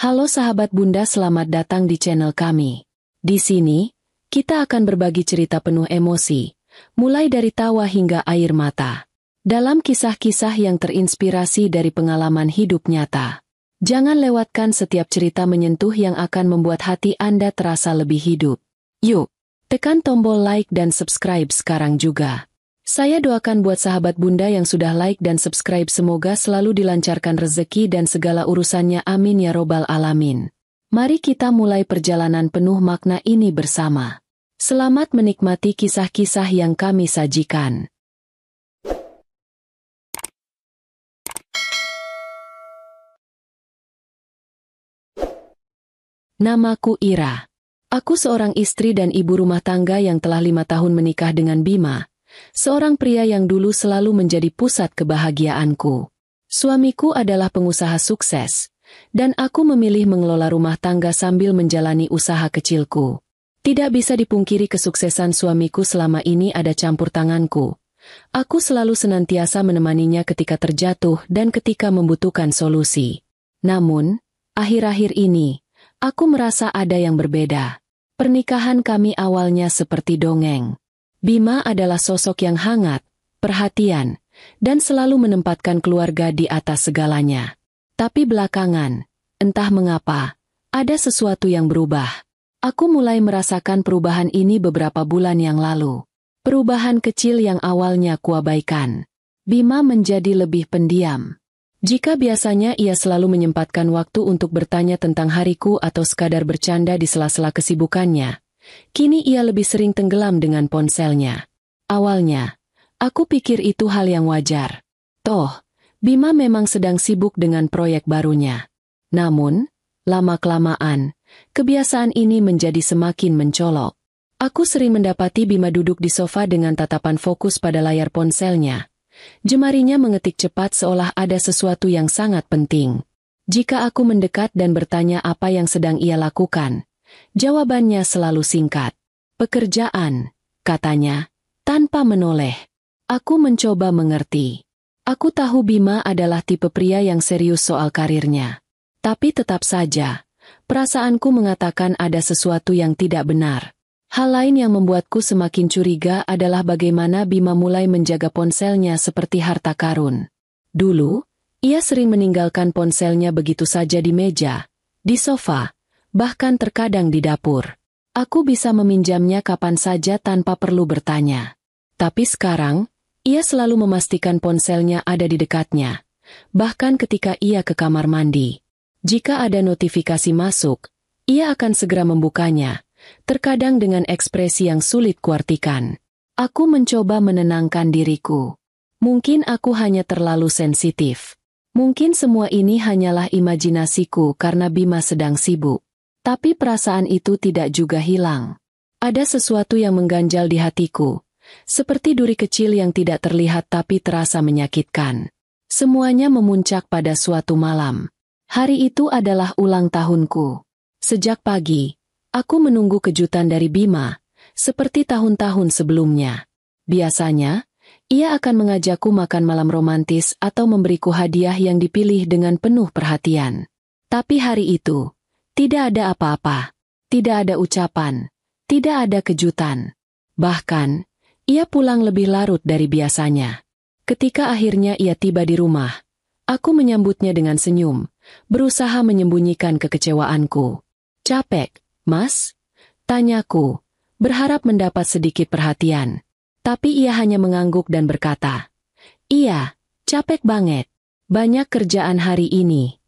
Halo sahabat Bunda, selamat datang di channel kami. Di sini, kita akan berbagi cerita penuh emosi, mulai dari tawa hingga air mata. Dalam kisah-kisah yang terinspirasi dari pengalaman hidup nyata. Jangan lewatkan setiap cerita menyentuh yang akan membuat hati Anda terasa lebih hidup. Yuk, tekan tombol like dan subscribe sekarang juga. Saya doakan buat sahabat Bunda yang sudah like dan subscribe semoga selalu dilancarkan rezeki dan segala urusannya, amin ya robbal alamin. Mari kita mulai perjalanan penuh makna ini bersama. Selamat menikmati kisah-kisah yang kami sajikan. Namaku Ira. Aku seorang istri dan ibu rumah tangga yang telah 5 tahun menikah dengan Bima. Seorang pria yang dulu selalu menjadi pusat kebahagiaanku. Suamiku adalah pengusaha sukses, dan aku memilih mengelola rumah tangga sambil menjalani usaha kecilku. Tidak bisa dipungkiri kesuksesan suamiku selama ini ada campur tanganku. Aku selalu senantiasa menemaninya ketika terjatuh dan ketika membutuhkan solusi. Namun, akhir-akhir ini, aku merasa ada yang berbeda. Pernikahan kami awalnya seperti dongeng. Bima adalah sosok yang hangat, perhatian, dan selalu menempatkan keluarga di atas segalanya. Tapi belakangan, entah mengapa, ada sesuatu yang berubah. Aku mulai merasakan perubahan ini beberapa bulan yang lalu. Perubahan kecil yang awalnya kuabaikan. Bima menjadi lebih pendiam. Jika biasanya ia selalu menyempatkan waktu untuk bertanya tentang hariku atau sekadar bercanda di sela-sela kesibukannya, kini ia lebih sering tenggelam dengan ponselnya. Awalnya, aku pikir itu hal yang wajar. Toh, Bima memang sedang sibuk dengan proyek barunya. Namun, lama-kelamaan, kebiasaan ini menjadi semakin mencolok. Aku sering mendapati Bima duduk di sofa dengan tatapan fokus pada layar ponselnya. Jemarinya mengetik cepat seolah ada sesuatu yang sangat penting. Jika aku mendekat dan bertanya apa yang sedang ia lakukan, jawabannya selalu singkat. Pekerjaan, katanya, tanpa menoleh. Aku mencoba mengerti. Aku tahu Bima adalah tipe pria yang serius soal karirnya. Tapi tetap saja, perasaanku mengatakan ada sesuatu yang tidak benar. Hal lain yang membuatku semakin curiga adalah bagaimana Bima mulai menjaga ponselnya seperti harta karun. Dulu, ia sering meninggalkan ponselnya begitu saja di meja, di sofa, bahkan terkadang di dapur. Aku bisa meminjamnya kapan saja tanpa perlu bertanya. Tapi sekarang, ia selalu memastikan ponselnya ada di dekatnya. Bahkan ketika ia ke kamar mandi. Jika ada notifikasi masuk, ia akan segera membukanya, terkadang dengan ekspresi yang sulit kuartikan. Aku mencoba menenangkan diriku. Mungkin aku hanya terlalu sensitif. Mungkin semua ini hanyalah imajinasiku karena Bima sedang sibuk. Tapi perasaan itu tidak juga hilang. Ada sesuatu yang mengganjal di hatiku, seperti duri kecil yang tidak terlihat tapi terasa menyakitkan. Semuanya memuncak pada suatu malam. Hari itu adalah ulang tahunku. Sejak pagi, aku menunggu kejutan dari Bima, seperti tahun-tahun sebelumnya. Biasanya, ia akan mengajakku makan malam romantis atau memberiku hadiah yang dipilih dengan penuh perhatian. Tapi hari itu, tidak ada apa-apa, tidak ada ucapan, tidak ada kejutan. Bahkan, ia pulang lebih larut dari biasanya. Ketika akhirnya ia tiba di rumah, aku menyambutnya dengan senyum, berusaha menyembunyikan kekecewaanku. "Capek, Mas?" tanyaku, berharap mendapat sedikit perhatian. Tapi ia hanya mengangguk dan berkata, "Iya, capek banget. Banyak kerjaan hari ini."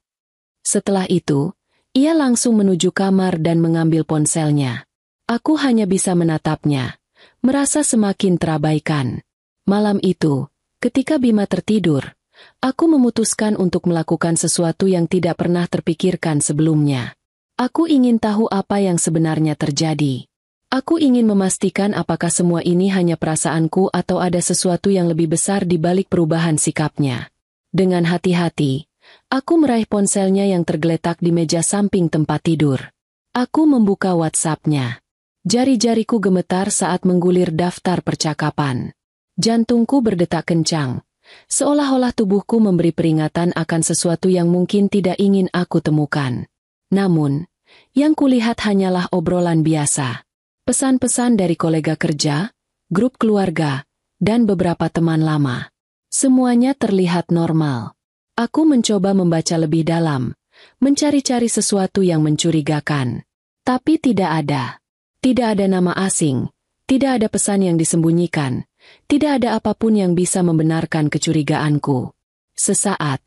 Setelah itu, ia langsung menuju kamar dan mengambil ponselnya. Aku hanya bisa menatapnya, merasa semakin terabaikan. Malam itu, ketika Bima tertidur, aku memutuskan untuk melakukan sesuatu yang tidak pernah terpikirkan sebelumnya. Aku ingin tahu apa yang sebenarnya terjadi. Aku ingin memastikan apakah semua ini hanya perasaanku atau ada sesuatu yang lebih besar di balik perubahan sikapnya. Dengan hati-hati, aku meraih ponselnya yang tergeletak di meja samping tempat tidur. Aku membuka WhatsApp-nya. Jari-jariku gemetar saat menggulir daftar percakapan. Jantungku berdetak kencang, seolah-olah tubuhku memberi peringatan akan sesuatu yang mungkin tidak ingin aku temukan. Namun, yang kulihat hanyalah obrolan biasa. Pesan-pesan dari kolega kerja, grup keluarga, dan beberapa teman lama. Semuanya terlihat normal. Aku mencoba membaca lebih dalam, mencari-cari sesuatu yang mencurigakan. Tapi tidak ada. Tidak ada nama asing, tidak ada pesan yang disembunyikan, tidak ada apapun yang bisa membenarkan kecurigaanku. Sesaat,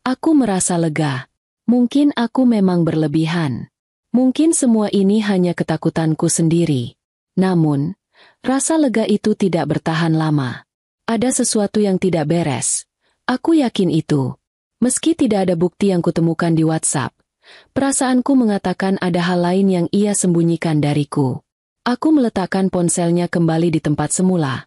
aku merasa lega. Mungkin aku memang berlebihan. Mungkin semua ini hanya ketakutanku sendiri. Namun, rasa lega itu tidak bertahan lama. Ada sesuatu yang tidak beres. Aku yakin itu. Meski tidak ada bukti yang kutemukan di WhatsApp, perasaanku mengatakan ada hal lain yang ia sembunyikan dariku. Aku meletakkan ponselnya kembali di tempat semula,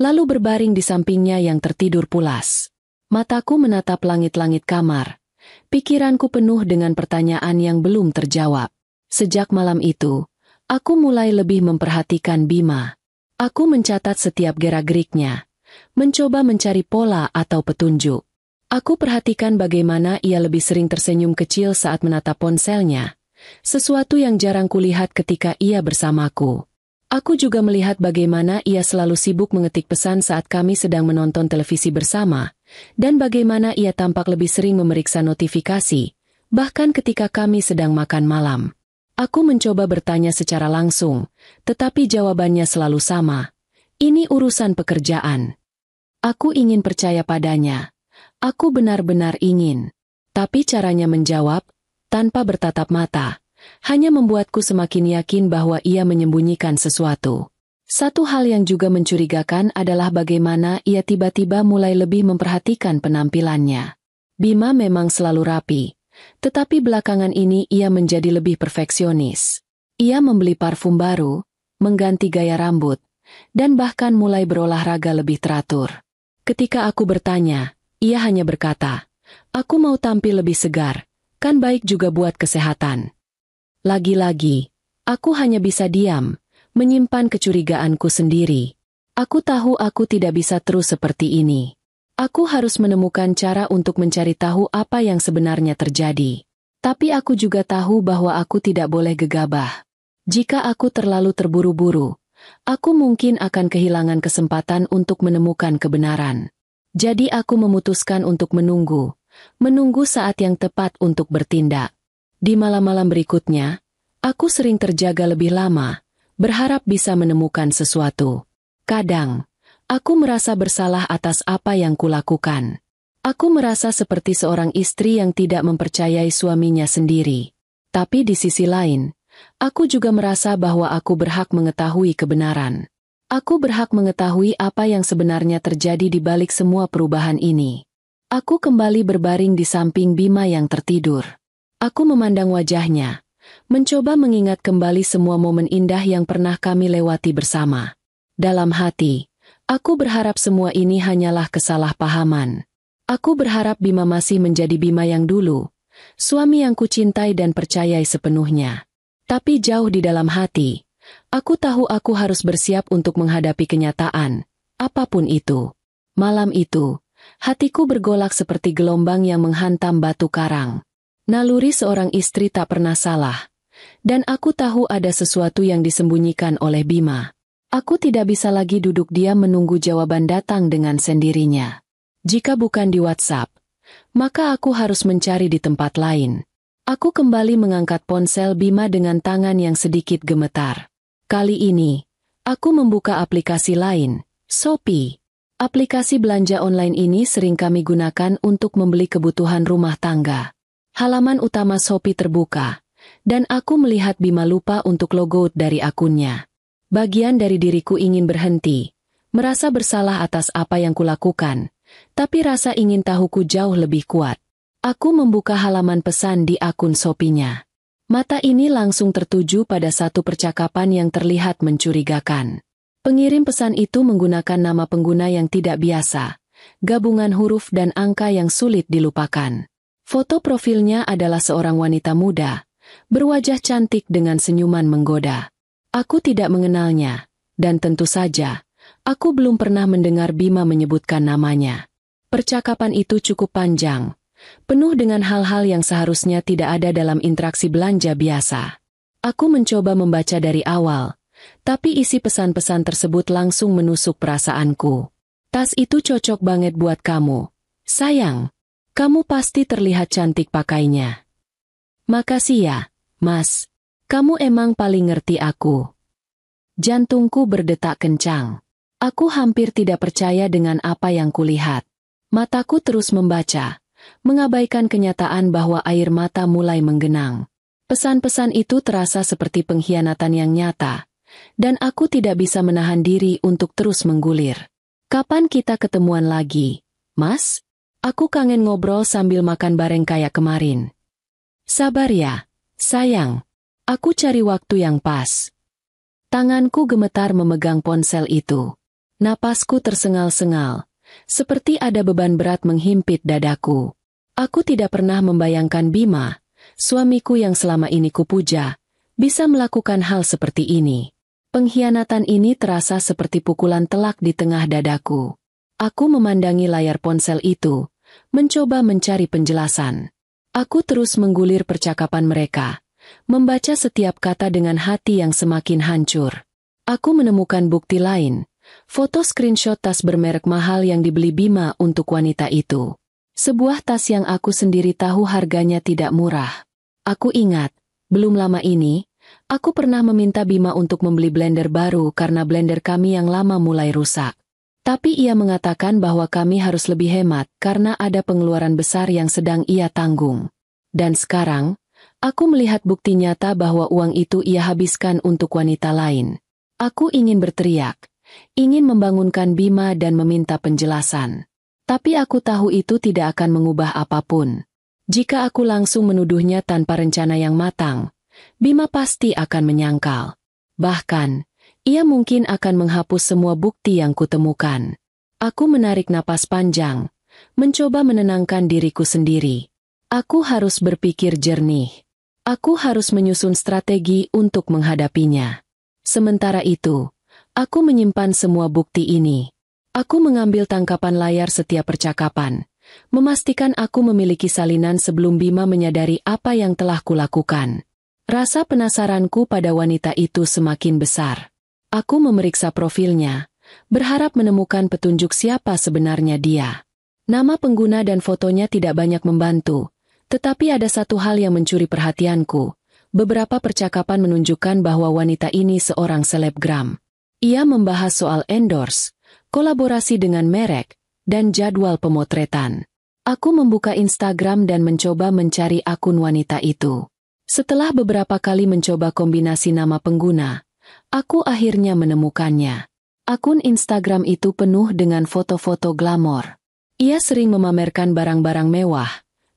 lalu berbaring di sampingnya yang tertidur pulas. Mataku menatap langit-langit kamar. Pikiranku penuh dengan pertanyaan yang belum terjawab. Sejak malam itu, aku mulai lebih memperhatikan Bima. Aku mencatat setiap gerak-geriknya, mencoba mencari pola atau petunjuk. Aku perhatikan bagaimana ia lebih sering tersenyum kecil saat menatap ponselnya, sesuatu yang jarang kulihat ketika ia bersamaku. Aku juga melihat bagaimana ia selalu sibuk mengetik pesan saat kami sedang menonton televisi bersama, dan bagaimana ia tampak lebih sering memeriksa notifikasi, bahkan ketika kami sedang makan malam. Aku mencoba bertanya secara langsung, tetapi jawabannya selalu sama. Ini urusan pekerjaan. Aku ingin percaya padanya. Aku benar-benar ingin. Tapi caranya menjawab, tanpa bertatap mata, hanya membuatku semakin yakin bahwa ia menyembunyikan sesuatu. Satu hal yang juga mencurigakan adalah bagaimana ia tiba-tiba mulai lebih memperhatikan penampilannya. Bima memang selalu rapi, tetapi belakangan ini ia menjadi lebih perfeksionis. Ia membeli parfum baru, mengganti gaya rambut, dan bahkan mulai berolahraga lebih teratur. Ketika aku bertanya, ia hanya berkata, "Aku mau tampil lebih segar, kan baik juga buat kesehatan." Lagi-lagi, aku hanya bisa diam, menyimpan kecurigaanku sendiri. Aku tahu aku tidak bisa terus seperti ini. Aku harus menemukan cara untuk mencari tahu apa yang sebenarnya terjadi. Tapi aku juga tahu bahwa aku tidak boleh gegabah. Jika aku terlalu terburu-buru, aku mungkin akan kehilangan kesempatan untuk menemukan kebenaran. Jadi aku memutuskan untuk menunggu saat yang tepat untuk bertindak. Di malam-malam berikutnya, aku sering terjaga lebih lama, berharap bisa menemukan sesuatu. Kadang, aku merasa bersalah atas apa yang kulakukan. Aku merasa seperti seorang istri yang tidak mempercayai suaminya sendiri. Tapi di sisi lain, aku juga merasa bahwa aku berhak mengetahui kebenaran. Aku berhak mengetahui apa yang sebenarnya terjadi di balik semua perubahan ini. Aku kembali berbaring di samping Bima yang tertidur. Aku memandang wajahnya, mencoba mengingat kembali semua momen indah yang pernah kami lewati bersama. Dalam hati, aku berharap semua ini hanyalah kesalahpahaman. Aku berharap Bima masih menjadi Bima yang dulu, suami yang kucintai dan percayai sepenuhnya. Tapi jauh di dalam hati, aku tahu aku harus bersiap untuk menghadapi kenyataan, apapun itu. Malam itu, hatiku bergolak seperti gelombang yang menghantam batu karang. Naluri seorang istri tak pernah salah, dan aku tahu ada sesuatu yang disembunyikan oleh Bima. Aku tidak bisa lagi duduk diam menunggu jawaban datang dengan sendirinya. Jika bukan di WhatsApp, maka aku harus mencari di tempat lain. Aku kembali mengangkat ponsel Bima dengan tangan yang sedikit gemetar. Kali ini, aku membuka aplikasi lain, Shopee. Aplikasi belanja online ini sering kami gunakan untuk membeli kebutuhan rumah tangga. Halaman utama Shopee terbuka, dan aku melihat Bima lupa untuk logout dari akunnya. Bagian dari diriku ingin berhenti, merasa bersalah atas apa yang kulakukan, tapi rasa ingin tahuku jauh lebih kuat. Aku membuka halaman pesan di akun Shopee-nya. Mata ini langsung tertuju pada satu percakapan yang terlihat mencurigakan. Pengirim pesan itu menggunakan nama pengguna yang tidak biasa, gabungan huruf dan angka yang sulit dilupakan. Foto profilnya adalah seorang wanita muda, berwajah cantik dengan senyuman menggoda. Aku tidak mengenalnya, dan tentu saja, aku belum pernah mendengar Bima menyebutkan namanya. Percakapan itu cukup panjang, penuh dengan hal-hal yang seharusnya tidak ada dalam interaksi belanja biasa. Aku mencoba membaca dari awal, tapi isi pesan-pesan tersebut langsung menusuk perasaanku. Tas itu cocok banget buat kamu. Sayang, kamu pasti terlihat cantik pakainya. Makasih ya, Mas. Kamu emang paling ngerti aku. Jantungku berdetak kencang. Aku hampir tidak percaya dengan apa yang kulihat. Mataku terus membaca, mengabaikan kenyataan bahwa air mata mulai menggenang. Pesan-pesan itu terasa seperti pengkhianatan yang nyata, dan aku tidak bisa menahan diri untuk terus menggulir. Kapan kita ketemuan lagi, Mas? Aku kangen ngobrol sambil makan bareng kayak kemarin. Sabar ya, sayang. Aku cari waktu yang pas. Tanganku gemetar memegang ponsel itu. Napasku tersengal-sengal, seperti ada beban berat menghimpit dadaku. Aku tidak pernah membayangkan Bima, suamiku yang selama ini kupuja, bisa melakukan hal seperti ini. Pengkhianatan ini terasa seperti pukulan telak di tengah dadaku. Aku memandangi layar ponsel itu, mencoba mencari penjelasan. Aku terus menggulir percakapan mereka, membaca setiap kata dengan hati yang semakin hancur. Aku menemukan bukti lain. Foto screenshot tas bermerek mahal yang dibeli Bima untuk wanita itu. Sebuah tas yang aku sendiri tahu harganya tidak murah. Aku ingat, belum lama ini, aku pernah meminta Bima untuk membeli blender baru karena blender kami yang lama mulai rusak. Tapi ia mengatakan bahwa kami harus lebih hemat karena ada pengeluaran besar yang sedang ia tanggung. Dan sekarang, aku melihat bukti nyata bahwa uang itu ia habiskan untuk wanita lain. Aku ingin berteriak. Ingin membangunkan Bima dan meminta penjelasan. Tapi aku tahu itu tidak akan mengubah apapun. Jika aku langsung menuduhnya tanpa rencana yang matang, Bima pasti akan menyangkal. Bahkan, ia mungkin akan menghapus semua bukti yang kutemukan. Aku menarik napas panjang, mencoba menenangkan diriku sendiri. Aku harus berpikir jernih. Aku harus menyusun strategi untuk menghadapinya. Sementara itu, aku menyimpan semua bukti ini. Aku mengambil tangkapan layar setiap percakapan, memastikan aku memiliki salinan sebelum Bima menyadari apa yang telah kulakukan. Rasa penasaranku pada wanita itu semakin besar. Aku memeriksa profilnya, berharap menemukan petunjuk siapa sebenarnya dia. Nama pengguna dan fotonya tidak banyak membantu, tetapi ada satu hal yang mencuri perhatianku. Beberapa percakapan menunjukkan bahwa wanita ini seorang selebgram. Ia membahas soal endorse, kolaborasi dengan merek, dan jadwal pemotretan. Aku membuka Instagram dan mencoba mencari akun wanita itu. Setelah beberapa kali mencoba kombinasi nama pengguna, aku akhirnya menemukannya. Akun Instagram itu penuh dengan foto-foto glamor. Ia sering memamerkan barang-barang mewah,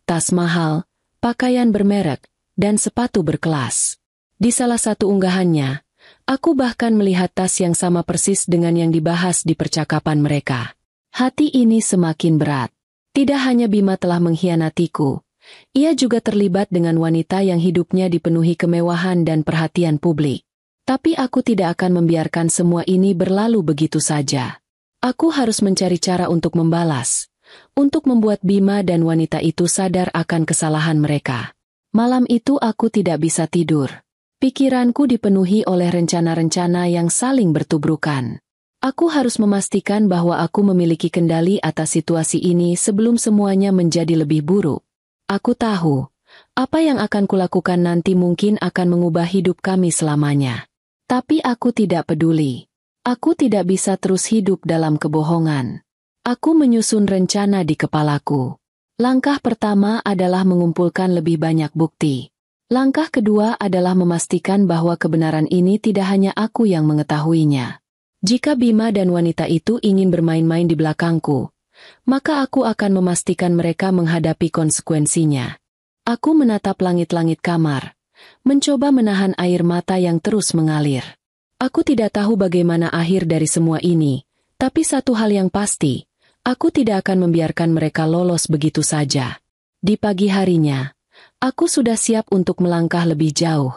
tas mahal, pakaian bermerek, dan sepatu berkelas. Di salah satu unggahannya, aku bahkan melihat tas yang sama persis dengan yang dibahas di percakapan mereka. Hati ini semakin berat. Tidak hanya Bima telah mengkhianatiku, ia juga terlibat dengan wanita yang hidupnya dipenuhi kemewahan dan perhatian publik. Tapi aku tidak akan membiarkan semua ini berlalu begitu saja. Aku harus mencari cara untuk membalas, untuk membuat Bima dan wanita itu sadar akan kesalahan mereka. Malam itu aku tidak bisa tidur. Pikiranku dipenuhi oleh rencana-rencana yang saling bertubrukan. Aku harus memastikan bahwa aku memiliki kendali atas situasi ini sebelum semuanya menjadi lebih buruk. Aku tahu, apa yang akan kulakukan nanti mungkin akan mengubah hidup kami selamanya. Tapi aku tidak peduli. Aku tidak bisa terus hidup dalam kebohongan. Aku menyusun rencana di kepalaku. Langkah pertama adalah mengumpulkan lebih banyak bukti. Langkah kedua adalah memastikan bahwa kebenaran ini tidak hanya aku yang mengetahuinya. Jika Bima dan wanita itu ingin bermain-main di belakangku, maka aku akan memastikan mereka menghadapi konsekuensinya. Aku menatap langit-langit kamar, mencoba menahan air mata yang terus mengalir. Aku tidak tahu bagaimana akhir dari semua ini, tapi satu hal yang pasti, aku tidak akan membiarkan mereka lolos begitu saja. Di pagi harinya, aku sudah siap untuk melangkah lebih jauh.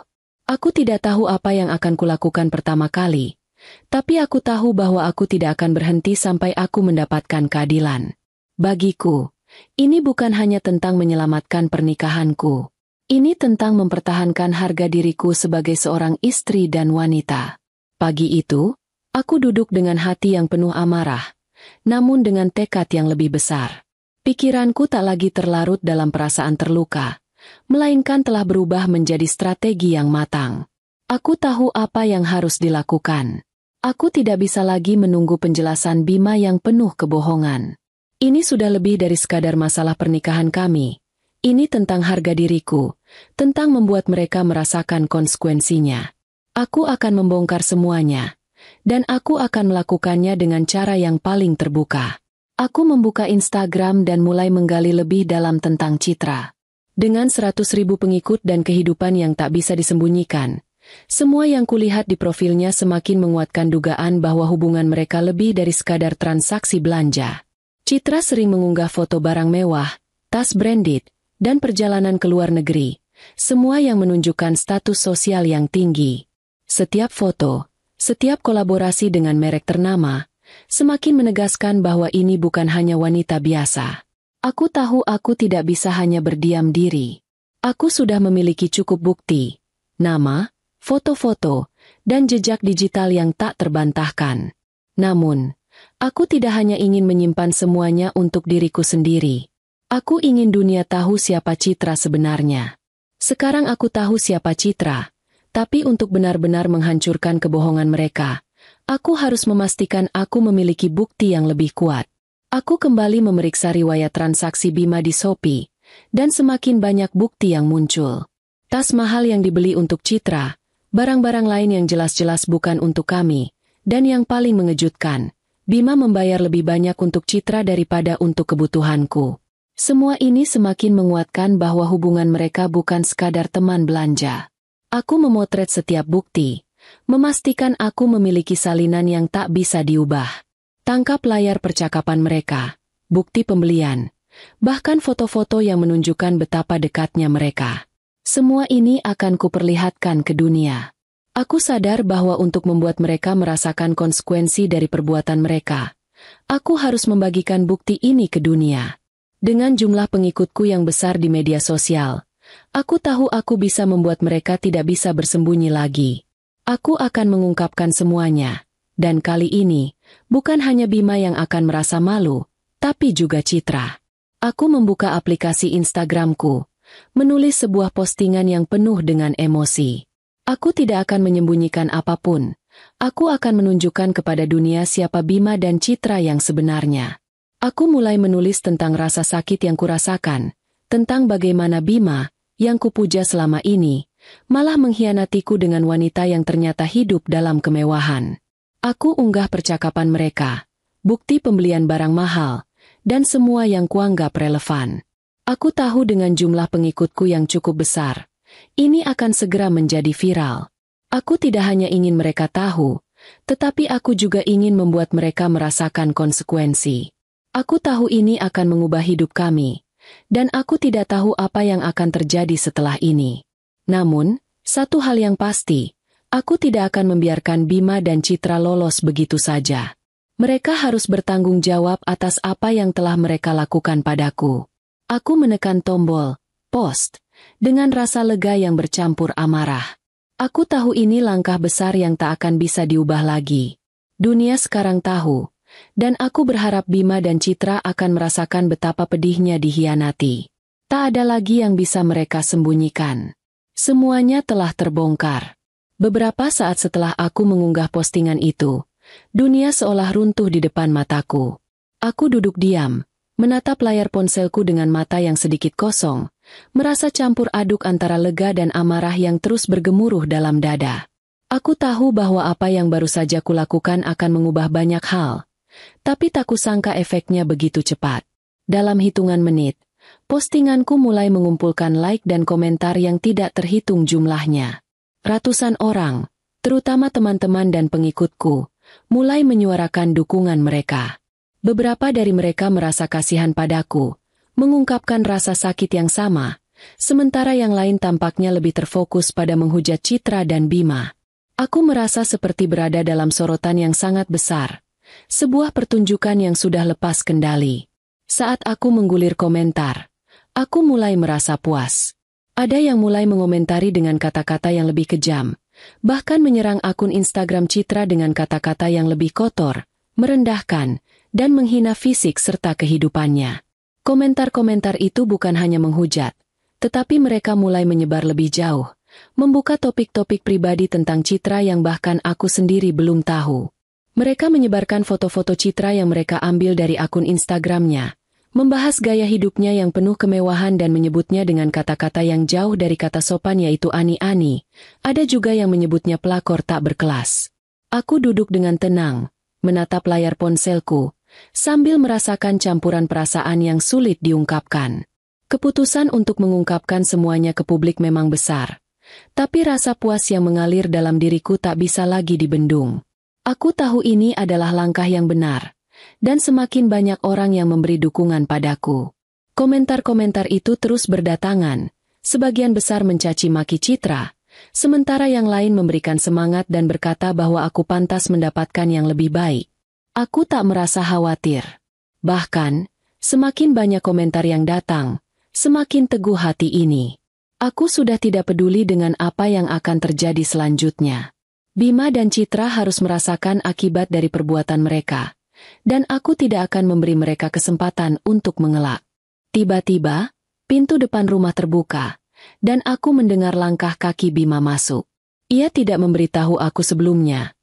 Aku tidak tahu apa yang akan kulakukan pertama kali, tapi aku tahu bahwa aku tidak akan berhenti sampai aku mendapatkan keadilan. Bagiku, Ini bukan hanya tentang menyelamatkan pernikahanku. Ini tentang mempertahankan harga diriku sebagai seorang istri dan wanita. Pagi itu, aku duduk dengan hati yang penuh amarah, namun dengan tekad yang lebih besar. Pikiranku tak lagi terlarut dalam perasaan terluka, melainkan telah berubah menjadi strategi yang matang. Aku tahu apa yang harus dilakukan. Aku tidak bisa lagi menunggu penjelasan Bima yang penuh kebohongan. Ini sudah lebih dari sekadar masalah pernikahan kami. Ini tentang harga diriku, tentang membuat mereka merasakan konsekuensinya. Aku akan membongkar semuanya, dan aku akan melakukannya dengan cara yang paling terbuka. Aku membuka Instagram dan mulai menggali lebih dalam tentang Citra. Dengan 100.000 pengikut dan kehidupan yang tak bisa disembunyikan, semua yang kulihat di profilnya semakin menguatkan dugaan bahwa hubungan mereka lebih dari sekadar transaksi belanja. Citra sering mengunggah foto barang mewah, tas branded, dan perjalanan ke luar negeri, semua yang menunjukkan status sosial yang tinggi. Setiap foto, setiap kolaborasi dengan merek ternama, semakin menegaskan bahwa ini bukan hanya wanita biasa. Aku tahu aku tidak bisa hanya berdiam diri. Aku sudah memiliki cukup bukti, nama, foto-foto, dan jejak digital yang tak terbantahkan. Namun, aku tidak hanya ingin menyimpan semuanya untuk diriku sendiri. Aku ingin dunia tahu siapa Citra sebenarnya. Sekarang aku tahu siapa Citra, tapi untuk benar-benar menghancurkan kebohongan mereka, aku harus memastikan aku memiliki bukti yang lebih kuat. Aku kembali memeriksa riwayat transaksi Bima di Shopee, dan semakin banyak bukti yang muncul. Tas mahal yang dibeli untuk Citra, barang-barang lain yang jelas-jelas bukan untuk kami, dan yang paling mengejutkan, Bima membayar lebih banyak untuk Citra daripada untuk kebutuhanku. Semua ini semakin menguatkan bahwa hubungan mereka bukan sekadar teman belanja. Aku memotret setiap bukti, memastikan aku memiliki salinan yang tak bisa diubah. Tangkap layar percakapan mereka, bukti pembelian, bahkan foto-foto yang menunjukkan betapa dekatnya mereka. Semua ini akan kuperlihatkan ke dunia. Aku sadar bahwa untuk membuat mereka merasakan konsekuensi dari perbuatan mereka, aku harus membagikan bukti ini ke dunia. Dengan jumlah pengikutku yang besar di media sosial, aku tahu aku bisa membuat mereka tidak bisa bersembunyi lagi. Aku akan mengungkapkan semuanya, dan kali ini, bukan hanya Bima yang akan merasa malu, tapi juga Citra. Aku membuka aplikasi Instagramku, menulis sebuah postingan yang penuh dengan emosi. Aku tidak akan menyembunyikan apapun. Aku akan menunjukkan kepada dunia siapa Bima dan Citra yang sebenarnya. Aku mulai menulis tentang rasa sakit yang kurasakan, tentang bagaimana Bima, yang kupuja selama ini, malah mengkhianatiku dengan wanita yang ternyata hidup dalam kemewahan. Aku unggah percakapan mereka, bukti pembelian barang mahal, dan semua yang kuanggap relevan. Aku tahu dengan jumlah pengikutku yang cukup besar, ini akan segera menjadi viral. Aku tidak hanya ingin mereka tahu, tetapi aku juga ingin membuat mereka merasakan konsekuensi. Aku tahu ini akan mengubah hidup kami, dan aku tidak tahu apa yang akan terjadi setelah ini. Namun, satu hal yang pasti, aku tidak akan membiarkan Bima dan Citra lolos begitu saja. Mereka harus bertanggung jawab atas apa yang telah mereka lakukan padaku. Aku menekan tombol post dengan rasa lega yang bercampur amarah. Aku tahu ini langkah besar yang tak akan bisa diubah lagi. Dunia sekarang tahu, dan aku berharap Bima dan Citra akan merasakan betapa pedihnya dihianati. Tak ada lagi yang bisa mereka sembunyikan. Semuanya telah terbongkar. Beberapa saat setelah aku mengunggah postingan itu, dunia seolah runtuh di depan mataku. Aku duduk diam, menatap layar ponselku dengan mata yang sedikit kosong, merasa campur aduk antara lega dan amarah yang terus bergemuruh dalam dada. Aku tahu bahwa apa yang baru saja kulakukan akan mengubah banyak hal, tapi tak kusangka efeknya begitu cepat. Dalam hitungan menit, postinganku mulai mengumpulkan like dan komentar yang tidak terhitung jumlahnya. Ratusan orang, terutama teman-teman dan pengikutku, mulai menyuarakan dukungan mereka. Beberapa dari mereka merasa kasihan padaku, mengungkapkan rasa sakit yang sama, sementara yang lain tampaknya lebih terfokus pada menghujat Citra dan Bima. Aku merasa seperti berada dalam sorotan yang sangat besar, sebuah pertunjukan yang sudah lepas kendali. Saat aku menggulir komentar, aku mulai merasa puas. Ada yang mulai mengomentari dengan kata-kata yang lebih kejam, bahkan menyerang akun Instagram Citra dengan kata-kata yang lebih kotor, merendahkan, dan menghina fisik serta kehidupannya. Komentar-komentar itu bukan hanya menghujat, tetapi mereka mulai menyebar lebih jauh, membuka topik-topik pribadi tentang Citra yang bahkan aku sendiri belum tahu. Mereka menyebarkan foto-foto Citra yang mereka ambil dari akun Instagramnya, membahas gaya hidupnya yang penuh kemewahan dan menyebutnya dengan kata-kata yang jauh dari kata sopan yaitu ani-ani. Ada juga yang menyebutnya pelakor tak berkelas. Aku duduk dengan tenang, menatap layar ponselku, sambil merasakan campuran perasaan yang sulit diungkapkan. Keputusan untuk mengungkapkan semuanya ke publik memang besar, tapi rasa puas yang mengalir dalam diriku tak bisa lagi dibendung. Aku tahu ini adalah langkah yang benar, dan semakin banyak orang yang memberi dukungan padaku. Komentar-komentar itu terus berdatangan, sebagian besar mencaci maki Citra, sementara yang lain memberikan semangat dan berkata bahwa aku pantas mendapatkan yang lebih baik. Aku tak merasa khawatir. Bahkan, semakin banyak komentar yang datang, semakin teguh hati ini. Aku sudah tidak peduli dengan apa yang akan terjadi selanjutnya. Bima dan Citra harus merasakan akibat dari perbuatan mereka, dan aku tidak akan memberi mereka kesempatan untuk mengelak. Tiba-tiba, pintu depan rumah terbuka, dan aku mendengar langkah kaki Bima masuk. Ia tidak memberitahu aku sebelumnya,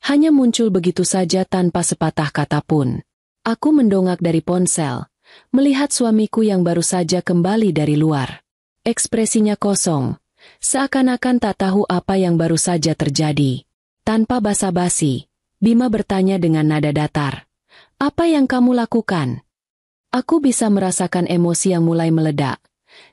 hanya muncul begitu saja tanpa sepatah kata pun. Aku mendongak dari ponsel, melihat suamiku yang baru saja kembali dari luar. Ekspresinya kosong, seakan-akan tak tahu apa yang baru saja terjadi. Tanpa basa-basi, Bima bertanya dengan nada datar. Apa yang kamu lakukan? Aku bisa merasakan emosi yang mulai meledak,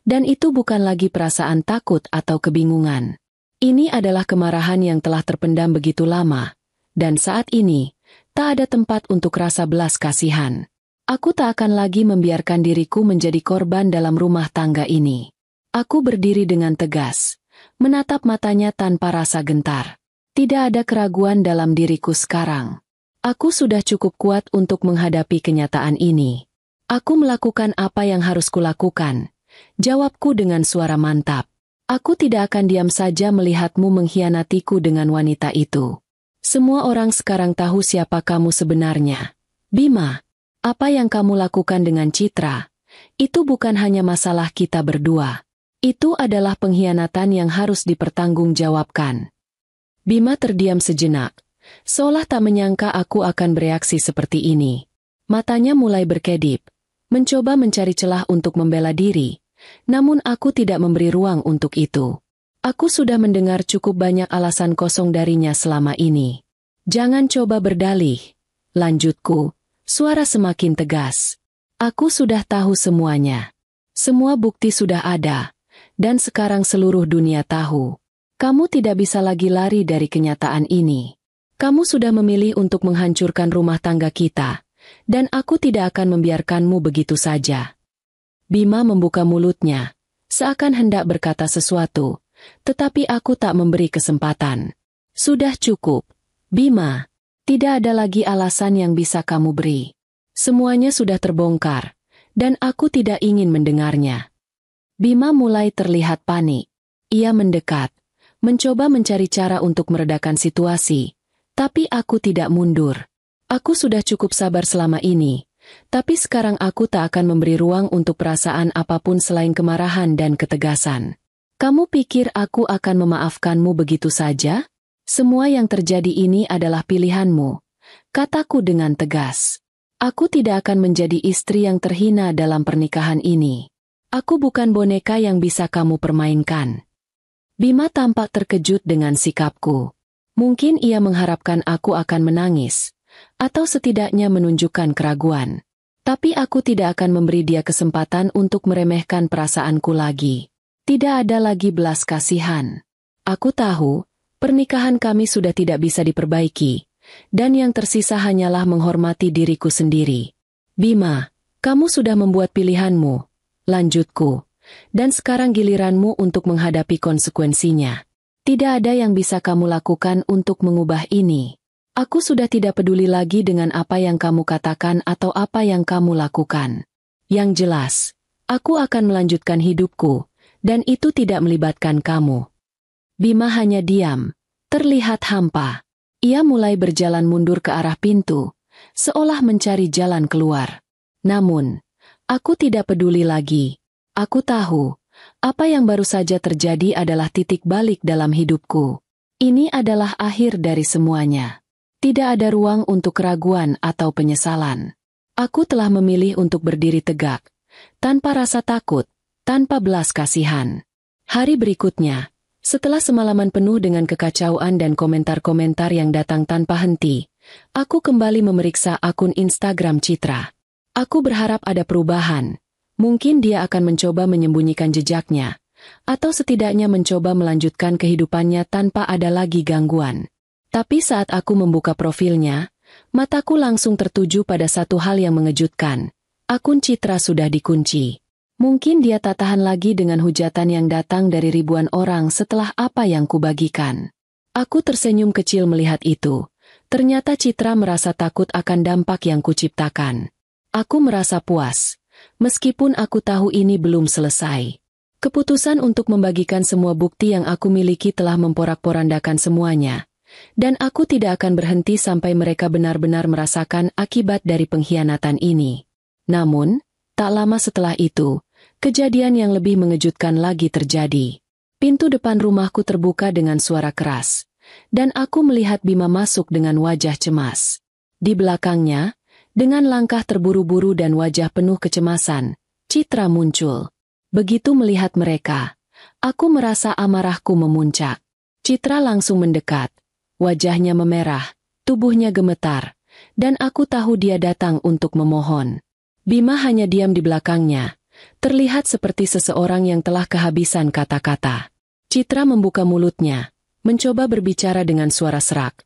dan itu bukan lagi perasaan takut atau kebingungan. Ini adalah kemarahan yang telah terpendam begitu lama, dan saat ini, tak ada tempat untuk rasa belas kasihan. Aku tak akan lagi membiarkan diriku menjadi korban dalam rumah tangga ini. Aku berdiri dengan tegas, menatap matanya tanpa rasa gentar. Tidak ada keraguan dalam diriku sekarang. Aku sudah cukup kuat untuk menghadapi kenyataan ini. Aku melakukan apa yang harus kulakukan. Jawabku dengan suara mantap. Aku tidak akan diam saja melihatmu mengkhianatiku dengan wanita itu. Semua orang sekarang tahu siapa kamu sebenarnya. Bima, apa yang kamu lakukan dengan Citra, itu bukan hanya masalah kita berdua. Itu adalah pengkhianatan yang harus dipertanggungjawabkan. Bima terdiam sejenak, seolah tak menyangka aku akan bereaksi seperti ini. Matanya mulai berkedip, mencoba mencari celah untuk membela diri, namun aku tidak memberi ruang untuk itu. Aku sudah mendengar cukup banyak alasan kosong darinya selama ini. Jangan coba berdalih, lanjutku, suara semakin tegas. Aku sudah tahu semuanya. Semua bukti sudah ada, dan sekarang seluruh dunia tahu. Kamu tidak bisa lagi lari dari kenyataan ini. Kamu sudah memilih untuk menghancurkan rumah tangga kita, dan aku tidak akan membiarkanmu begitu saja. Bima membuka mulutnya, seakan hendak berkata sesuatu, tetapi aku tak memberi kesempatan. Sudah cukup, Bima. Tidak ada lagi alasan yang bisa kamu beri. Semuanya sudah terbongkar, dan aku tidak ingin mendengarnya. Bima mulai terlihat panik. Ia mendekat, mencoba mencari cara untuk meredakan situasi, tapi aku tidak mundur. Aku sudah cukup sabar selama ini, tapi sekarang aku tak akan memberi ruang untuk perasaan apapun selain kemarahan dan ketegasan. Kamu pikir aku akan memaafkanmu begitu saja? Semua yang terjadi ini adalah pilihanmu, kataku dengan tegas. Aku tidak akan menjadi istri yang terhina dalam pernikahan ini. Aku bukan boneka yang bisa kamu permainkan. Bima tampak terkejut dengan sikapku. Mungkin ia mengharapkan aku akan menangis, atau setidaknya menunjukkan keraguan. Tapi aku tidak akan memberi dia kesempatan untuk meremehkan perasaanku lagi. Tidak ada lagi belas kasihan. Aku tahu, pernikahan kami sudah tidak bisa diperbaiki, dan yang tersisa hanyalah menghormati diriku sendiri. Bima, kamu sudah membuat pilihanmu, lanjutku. Dan sekarang giliranmu untuk menghadapi konsekuensinya. Tidak ada yang bisa kamu lakukan untuk mengubah ini. Aku sudah tidak peduli lagi dengan apa yang kamu katakan atau apa yang kamu lakukan. Yang jelas, aku akan melanjutkan hidupku, dan itu tidak melibatkan kamu. Bima hanya diam, terlihat hampa. Ia mulai berjalan mundur ke arah pintu, seolah mencari jalan keluar. Namun, aku tidak peduli lagi. Aku tahu, apa yang baru saja terjadi adalah titik balik dalam hidupku. Ini adalah akhir dari semuanya. Tidak ada ruang untuk keraguan atau penyesalan. Aku telah memilih untuk berdiri tegak, tanpa rasa takut, tanpa belas kasihan. Hari berikutnya, setelah semalaman penuh dengan kekacauan dan komentar-komentar yang datang tanpa henti, aku kembali memeriksa akun Instagram Citra. Aku berharap ada perubahan. Mungkin dia akan mencoba menyembunyikan jejaknya, atau setidaknya mencoba melanjutkan kehidupannya tanpa ada lagi gangguan. Tapi saat aku membuka profilnya, mataku langsung tertuju pada satu hal yang mengejutkan. Akun Citra sudah dikunci. Mungkin dia tak tahan lagi dengan hujatan yang datang dari ribuan orang setelah apa yang kubagikan. Aku tersenyum kecil melihat itu. Ternyata Citra merasa takut akan dampak yang kuciptakan. Aku merasa puas, meskipun aku tahu ini belum selesai. Keputusan untuk membagikan semua bukti yang aku miliki telah memporak-porandakan semuanya. Dan aku tidak akan berhenti sampai mereka benar-benar merasakan akibat dari pengkhianatan ini. Namun, tak lama setelah itu, kejadian yang lebih mengejutkan lagi terjadi. Pintu depan rumahku terbuka dengan suara keras, dan aku melihat Bima masuk dengan wajah cemas. Di belakangnya, dengan langkah terburu-buru dan wajah penuh kecemasan, Citra muncul. Begitu melihat mereka, aku merasa amarahku memuncak. Citra langsung mendekat, wajahnya memerah, tubuhnya gemetar, dan aku tahu dia datang untuk memohon. Bima hanya diam di belakangnya, terlihat seperti seseorang yang telah kehabisan kata-kata. Citra membuka mulutnya, mencoba berbicara dengan suara serak.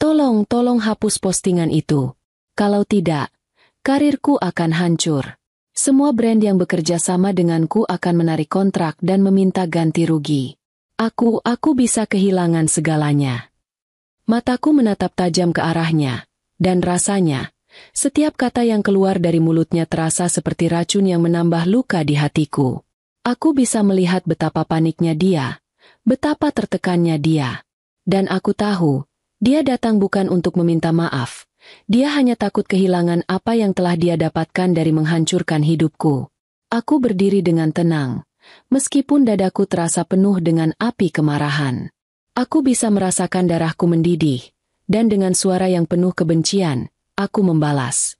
Tolong hapus postingan itu. Kalau tidak, karirku akan hancur. Semua brand yang bekerja sama denganku akan menarik kontrak dan meminta ganti rugi. Aku bisa kehilangan segalanya. Mataku menatap tajam ke arahnya, dan rasanya, setiap kata yang keluar dari mulutnya terasa seperti racun yang menambah luka di hatiku. Aku bisa melihat betapa paniknya dia, betapa tertekannya dia. Dan aku tahu, dia datang bukan untuk meminta maaf. Dia hanya takut kehilangan apa yang telah dia dapatkan dari menghancurkan hidupku. Aku berdiri dengan tenang, meskipun dadaku terasa penuh dengan api kemarahan. Aku bisa merasakan darahku mendidih, dan dengan suara yang penuh kebencian, aku membalas.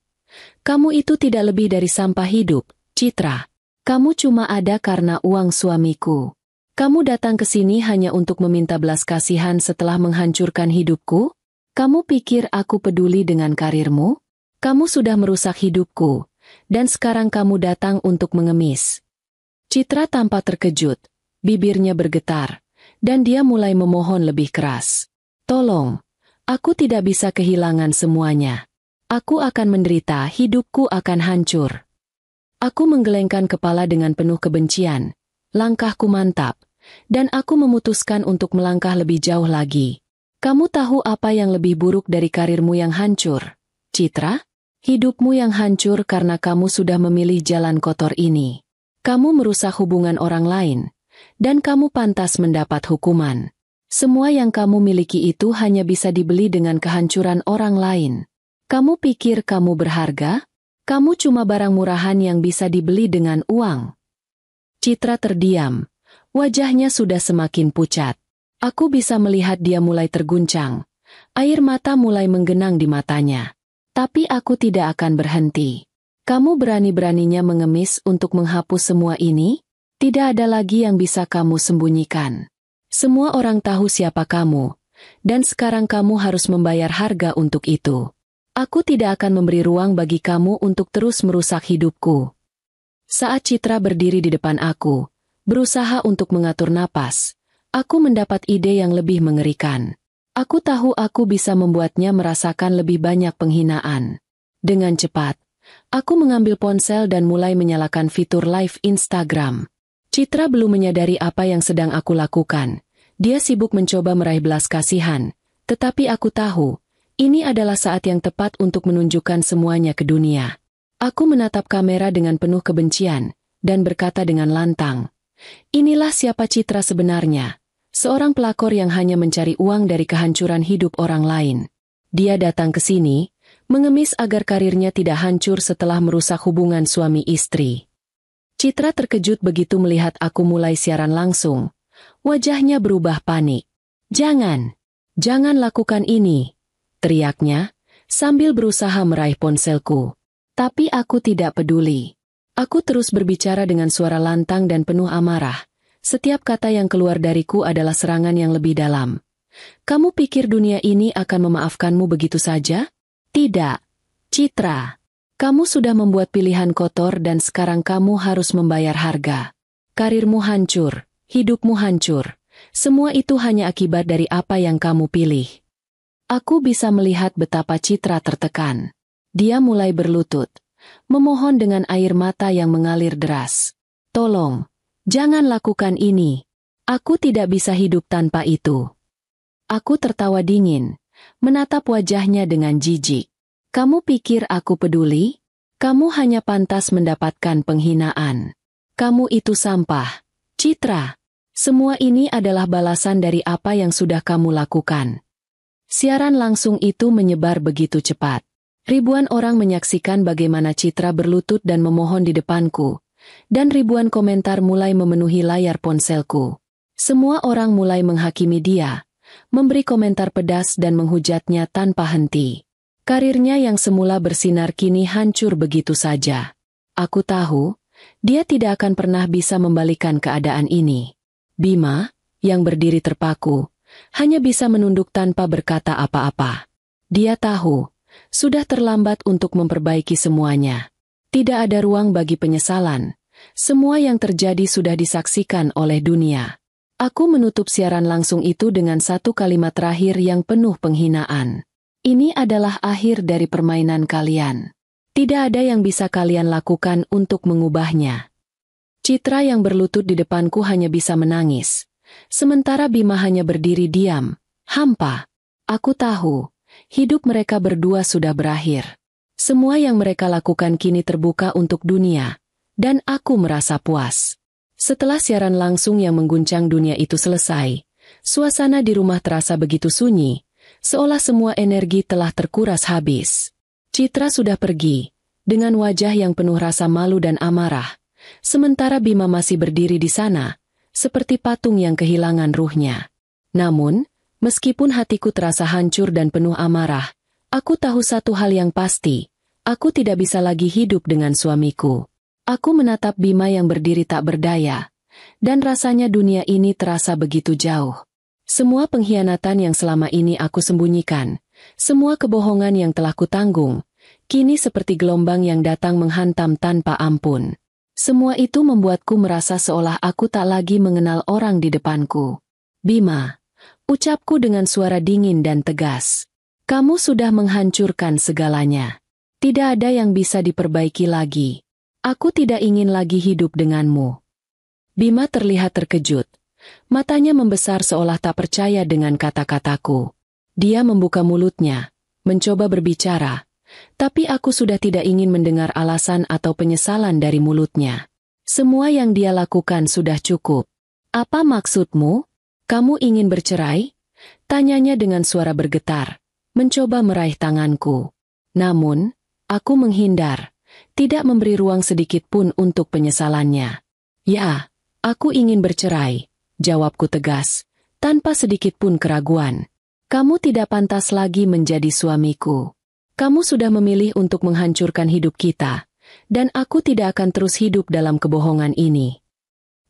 Kamu itu tidak lebih dari sampah hidup, Citra. Kamu cuma ada karena uang suamiku. Kamu datang ke sini hanya untuk meminta belas kasihan setelah menghancurkan hidupku? Kamu pikir aku peduli dengan karirmu? Kamu sudah merusak hidupku, dan sekarang kamu datang untuk mengemis. Citra tampak terkejut, bibirnya bergetar, dan dia mulai memohon lebih keras. Tolong, aku tidak bisa kehilangan semuanya. Aku akan menderita, hidupku akan hancur. Aku menggelengkan kepala dengan penuh kebencian, langkahku mantap, dan aku memutuskan untuk melangkah lebih jauh lagi. Kamu tahu apa yang lebih buruk dari karirmu yang hancur, Citra? Hidupmu yang hancur karena kamu sudah memilih jalan kotor ini. Kamu merusak hubungan orang lain, dan kamu pantas mendapat hukuman. Semua yang kamu miliki itu hanya bisa dibeli dengan kehancuran orang lain. Kamu pikir kamu berharga? Kamu cuma barang murahan yang bisa dibeli dengan uang. Citra terdiam. Wajahnya sudah semakin pucat. Aku bisa melihat dia mulai terguncang. Air mata mulai menggenang di matanya. Tapi aku tidak akan berhenti. Kamu berani-beraninya mengemis untuk menghapus semua ini? Tidak ada lagi yang bisa kamu sembunyikan. Semua orang tahu siapa kamu, dan sekarang kamu harus membayar harga untuk itu. Aku tidak akan memberi ruang bagi kamu untuk terus merusak hidupku. Saat Citra berdiri di depan aku, berusaha untuk mengatur napas, aku mendapat ide yang lebih mengerikan. Aku tahu aku bisa membuatnya merasakan lebih banyak penghinaan. Dengan cepat, aku mengambil ponsel dan mulai menyalakan fitur live Instagram. Citra belum menyadari apa yang sedang aku lakukan. Dia sibuk mencoba meraih belas kasihan, tetapi aku tahu, ini adalah saat yang tepat untuk menunjukkan semuanya ke dunia. Aku menatap kamera dengan penuh kebencian, dan berkata dengan lantang, "Inilah siapa Citra sebenarnya, seorang pelakor yang hanya mencari uang dari kehancuran hidup orang lain. Dia datang ke sini, mengemis agar karirnya tidak hancur setelah merusak hubungan suami istri." Citra terkejut begitu melihat aku mulai siaran langsung. Wajahnya berubah panik. Jangan lakukan ini," teriaknya, sambil berusaha meraih ponselku. Tapi aku tidak peduli. Aku terus berbicara dengan suara lantang dan penuh amarah. Setiap kata yang keluar dariku adalah serangan yang lebih dalam. "Kamu pikir dunia ini akan memaafkanmu begitu saja? Tidak, Citra. Kamu sudah membuat pilihan kotor dan sekarang kamu harus membayar harga. Karirmu hancur, hidupmu hancur. Semua itu hanya akibat dari apa yang kamu pilih." Aku bisa melihat betapa Citra tertekan. Dia mulai berlutut, memohon dengan air mata yang mengalir deras. "Tolong, jangan lakukan ini. Aku tidak bisa hidup tanpa itu." Aku tertawa dingin, menatap wajahnya dengan jijik. "Kamu pikir aku peduli? Kamu hanya pantas mendapatkan penghinaan. Kamu itu sampah, Citra. Semua ini adalah balasan dari apa yang sudah kamu lakukan." Siaran langsung itu menyebar begitu cepat. Ribuan orang menyaksikan bagaimana Citra berlutut dan memohon di depanku, dan ribuan komentar mulai memenuhi layar ponselku. Semua orang mulai menghakimi dia, memberi komentar pedas dan menghujatnya tanpa henti. Karirnya yang semula bersinar kini hancur begitu saja. Aku tahu, dia tidak akan pernah bisa membalikan keadaan ini. Bima, yang berdiri terpaku, hanya bisa menunduk tanpa berkata apa-apa. Dia tahu, sudah terlambat untuk memperbaiki semuanya. Tidak ada ruang bagi penyesalan. Semua yang terjadi sudah disaksikan oleh dunia. Aku menutup siaran langsung itu dengan satu kalimat terakhir yang penuh penghinaan. "Ini adalah akhir dari permainan kalian. Tidak ada yang bisa kalian lakukan untuk mengubahnya." Citra yang berlutut di depanku hanya bisa menangis. Sementara Bima hanya berdiri diam, hampa. Aku tahu, hidup mereka berdua sudah berakhir. Semua yang mereka lakukan kini terbuka untuk dunia, dan aku merasa puas. Setelah siaran langsung yang mengguncang dunia itu selesai, suasana di rumah terasa begitu sunyi, seolah semua energi telah terkuras habis. Citra sudah pergi, dengan wajah yang penuh rasa malu dan amarah, sementara Bima masih berdiri di sana, seperti patung yang kehilangan ruhnya. Namun, meskipun hatiku terasa hancur dan penuh amarah, aku tahu satu hal yang pasti, aku tidak bisa lagi hidup dengan suamiku. Aku menatap Bima yang berdiri tak berdaya, dan rasanya dunia ini terasa begitu jauh. Semua pengkhianatan yang selama ini aku sembunyikan, semua kebohongan yang telah kutanggung, kini seperti gelombang yang datang menghantam tanpa ampun. Semua itu membuatku merasa seolah aku tak lagi mengenal orang di depanku. "Bima," ucapku dengan suara dingin dan tegas. "Kamu sudah menghancurkan segalanya. Tidak ada yang bisa diperbaiki lagi. Aku tidak ingin lagi hidup denganmu." Bima terlihat terkejut. Matanya membesar seolah tak percaya dengan kata-kataku. Dia membuka mulutnya, mencoba berbicara. Tapi aku sudah tidak ingin mendengar alasan atau penyesalan dari mulutnya. Semua yang dia lakukan sudah cukup. "Apa maksudmu? Kamu ingin bercerai?" tanyanya dengan suara bergetar, mencoba meraih tanganku. Namun, aku menghindar, tidak memberi ruang sedikit pun untuk penyesalannya. "Ya, aku ingin bercerai," jawabku tegas, tanpa sedikit pun keraguan. "Kamu tidak pantas lagi menjadi suamiku. Kamu sudah memilih untuk menghancurkan hidup kita, dan aku tidak akan terus hidup dalam kebohongan ini."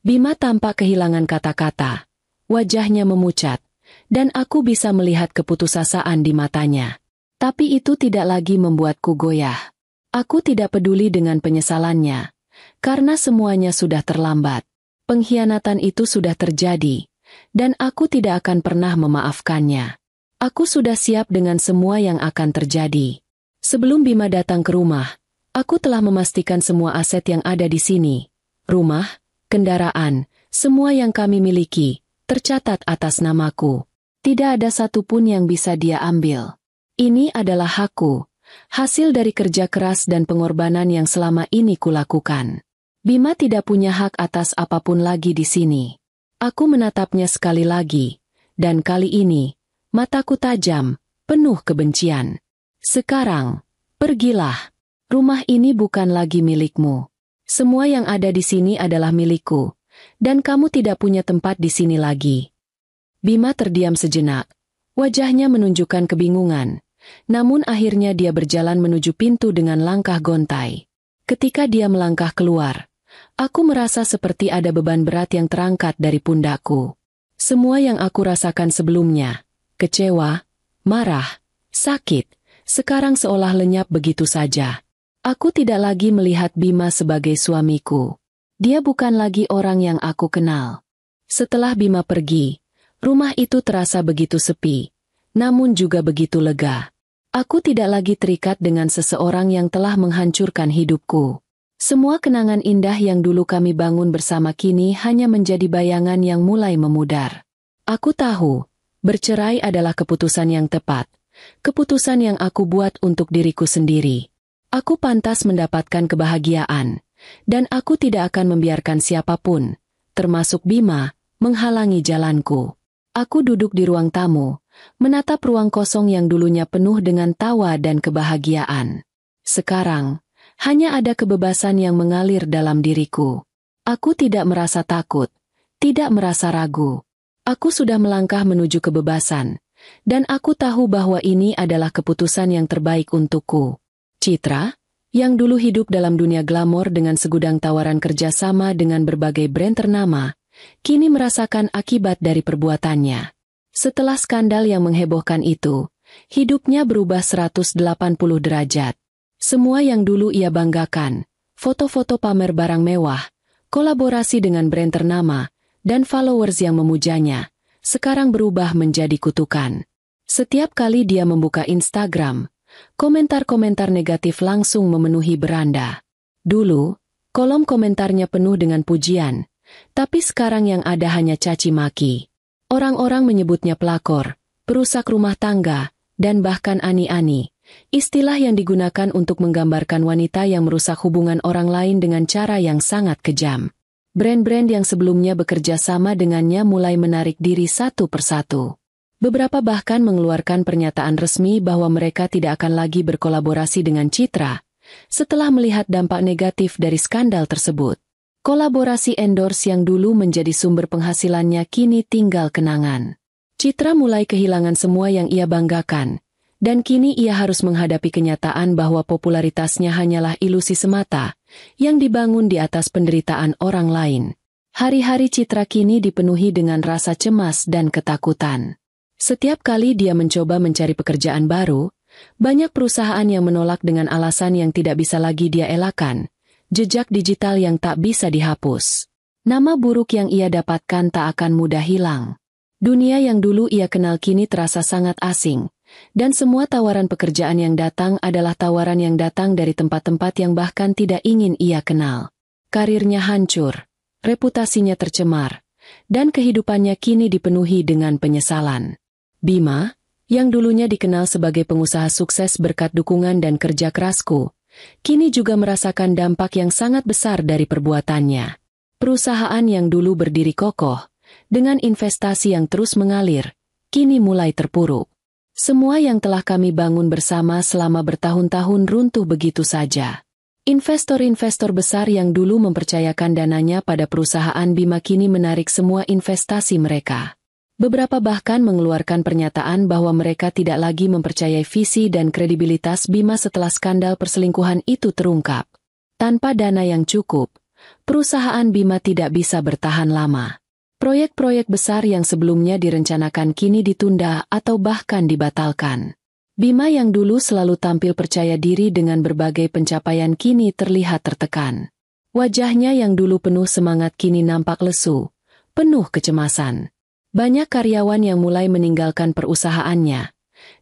Bima tampak kehilangan kata-kata. Wajahnya memucat, dan aku bisa melihat keputusasaan di matanya. Tapi itu tidak lagi membuatku goyah. Aku tidak peduli dengan penyesalannya, karena semuanya sudah terlambat. Pengkhianatan itu sudah terjadi, dan aku tidak akan pernah memaafkannya. Aku sudah siap dengan semua yang akan terjadi. Sebelum Bima datang ke rumah, aku telah memastikan semua aset yang ada di sini. Rumah, kendaraan, semua yang kami miliki, tercatat atas namaku. Tidak ada satupun yang bisa dia ambil. Ini adalah hakku, hasil dari kerja keras dan pengorbanan yang selama ini kulakukan. Bima tidak punya hak atas apapun lagi di sini. Aku menatapnya sekali lagi, dan kali ini, mataku tajam, penuh kebencian. Sekarang, pergilah. Rumah ini bukan lagi milikmu. Semua yang ada di sini adalah milikku, dan kamu tidak punya tempat di sini lagi. Bima terdiam sejenak. Wajahnya menunjukkan kebingungan, namun akhirnya dia berjalan menuju pintu dengan langkah gontai. Ketika dia melangkah keluar, aku merasa seperti ada beban berat yang terangkat dari pundakku. Semua yang aku rasakan sebelumnya, kecewa, marah, sakit, sekarang seolah lenyap begitu saja. Aku tidak lagi melihat Bima sebagai suamiku. Dia bukan lagi orang yang aku kenal. Setelah Bima pergi, rumah itu terasa begitu sepi, namun juga begitu lega. Aku tidak lagi terikat dengan seseorang yang telah menghancurkan hidupku. Semua kenangan indah yang dulu kami bangun bersama kini hanya menjadi bayangan yang mulai memudar. Aku tahu, bercerai adalah keputusan yang tepat, keputusan yang aku buat untuk diriku sendiri. Aku pantas mendapatkan kebahagiaan, dan aku tidak akan membiarkan siapapun, termasuk Bima, menghalangi jalanku. Aku duduk di ruang tamu, menatap ruang kosong yang dulunya penuh dengan tawa dan kebahagiaan. Sekarang, hanya ada kebebasan yang mengalir dalam diriku. Aku tidak merasa takut, tidak merasa ragu. Aku sudah melangkah menuju kebebasan, dan aku tahu bahwa ini adalah keputusan yang terbaik untukku. Citra, yang dulu hidup dalam dunia glamor dengan segudang tawaran kerjasama dengan berbagai brand ternama, kini merasakan akibat dari perbuatannya. Setelah skandal yang menghebohkan itu, hidupnya berubah 180 derajat. Semua yang dulu ia banggakan, foto-foto pamer barang mewah, kolaborasi dengan brand ternama, dan followers yang memujanya, sekarang berubah menjadi kutukan. Setiap kali dia membuka Instagram, komentar-komentar negatif langsung memenuhi beranda. Dulu, kolom komentarnya penuh dengan pujian, tapi sekarang yang ada hanya caci maki. Orang-orang menyebutnya pelakor, perusak rumah tangga, dan bahkan ani-ani, istilah yang digunakan untuk menggambarkan wanita yang merusak hubungan orang lain dengan cara yang sangat kejam. Brand-brand yang sebelumnya bekerja sama dengannya mulai menarik diri satu persatu. Beberapa bahkan mengeluarkan pernyataan resmi bahwa mereka tidak akan lagi berkolaborasi dengan Citra, setelah melihat dampak negatif dari skandal tersebut. Kolaborasi endorse yang dulu menjadi sumber penghasilannya kini tinggal kenangan. Citra mulai kehilangan semua yang ia banggakan, dan kini ia harus menghadapi kenyataan bahwa popularitasnya hanyalah ilusi semata, yang dibangun di atas penderitaan orang lain. Hari-hari Citra kini dipenuhi dengan rasa cemas dan ketakutan. Setiap kali dia mencoba mencari pekerjaan baru, banyak perusahaan yang menolak dengan alasan yang tidak bisa lagi dia elakkan. Jejak digital yang tak bisa dihapus. Nama buruk yang ia dapatkan tak akan mudah hilang. Dunia yang dulu ia kenal kini terasa sangat asing, dan semua tawaran pekerjaan yang datang adalah tawaran yang datang dari tempat-tempat yang bahkan tidak ingin ia kenal. Karirnya hancur, reputasinya tercemar, dan kehidupannya kini dipenuhi dengan penyesalan. Bima, yang dulunya dikenal sebagai pengusaha sukses berkat dukungan dan kerja kerasku, kini juga merasakan dampak yang sangat besar dari perbuatannya. Perusahaan yang dulu berdiri kokoh, dengan investasi yang terus mengalir, kini mulai terpuruk. Semua yang telah kami bangun bersama selama bertahun-tahun runtuh begitu saja. Investor-investor besar yang dulu mempercayakan dananya pada perusahaan Bima kini menarik semua investasi mereka. Beberapa bahkan mengeluarkan pernyataan bahwa mereka tidak lagi mempercayai visi dan kredibilitas Bima setelah skandal perselingkuhan itu terungkap. Tanpa dana yang cukup, perusahaan Bima tidak bisa bertahan lama. Proyek-proyek besar yang sebelumnya direncanakan kini ditunda atau bahkan dibatalkan. Bima yang dulu selalu tampil percaya diri dengan berbagai pencapaian kini terlihat tertekan. Wajahnya yang dulu penuh semangat kini nampak lesu, penuh kecemasan. Banyak karyawan yang mulai meninggalkan perusahaannya,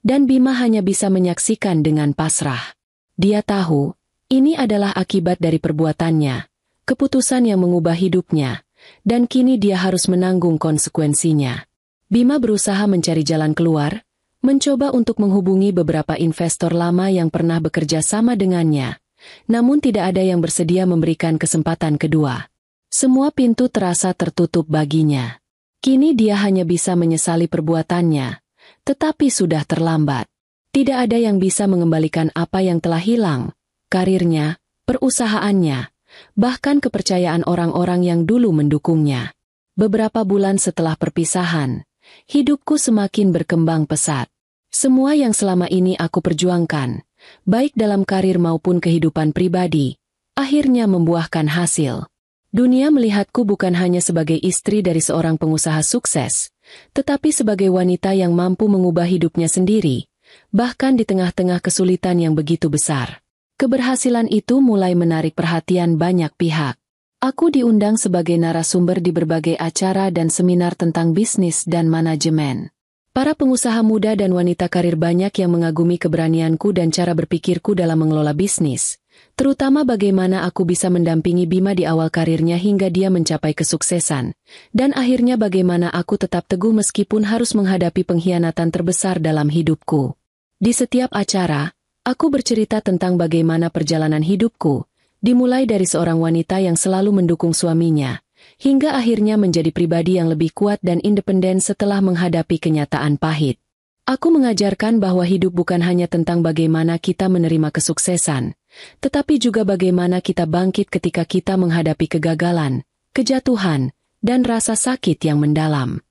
dan Bima hanya bisa menyaksikan dengan pasrah. Dia tahu, ini adalah akibat dari perbuatannya, keputusan yang mengubah hidupnya, dan kini dia harus menanggung konsekuensinya. Bima berusaha mencari jalan keluar, Mencoba untuk menghubungi beberapa investor lama yang pernah bekerja sama dengannya, namun tidak ada yang bersedia memberikan kesempatan kedua. Semua pintu terasa tertutup baginya. Kini dia hanya bisa menyesali perbuatannya, tetapi sudah terlambat. Tidak ada yang bisa mengembalikan apa yang telah hilang, karirnya, perusahaannya, bahkan kepercayaan orang-orang yang dulu mendukungnya. Beberapa bulan setelah perpisahan, hidupku semakin berkembang pesat. Semua yang selama ini aku perjuangkan, baik dalam karir maupun kehidupan pribadi, akhirnya membuahkan hasil. Dunia melihatku bukan hanya sebagai istri dari seorang pengusaha sukses, tetapi sebagai wanita yang mampu mengubah hidupnya sendiri, bahkan di tengah-tengah kesulitan yang begitu besar. Keberhasilan itu mulai menarik perhatian banyak pihak. Aku diundang sebagai narasumber di berbagai acara dan seminar tentang bisnis dan manajemen. Para pengusaha muda dan wanita karir banyak yang mengagumi keberanianku dan cara berpikirku dalam mengelola bisnis, terutama bagaimana aku bisa mendampingi Bima di awal karirnya hingga dia mencapai kesuksesan, dan akhirnya bagaimana aku tetap teguh meskipun harus menghadapi pengkhianatan terbesar dalam hidupku. Di setiap acara, aku bercerita tentang bagaimana perjalanan hidupku, dimulai dari seorang wanita yang selalu mendukung suaminya, hingga akhirnya menjadi pribadi yang lebih kuat dan independen setelah menghadapi kenyataan pahit. Aku mengajarkan bahwa hidup bukan hanya tentang bagaimana kita menerima kesuksesan, tetapi juga bagaimana kita bangkit ketika kita menghadapi kegagalan, kejatuhan, dan rasa sakit yang mendalam.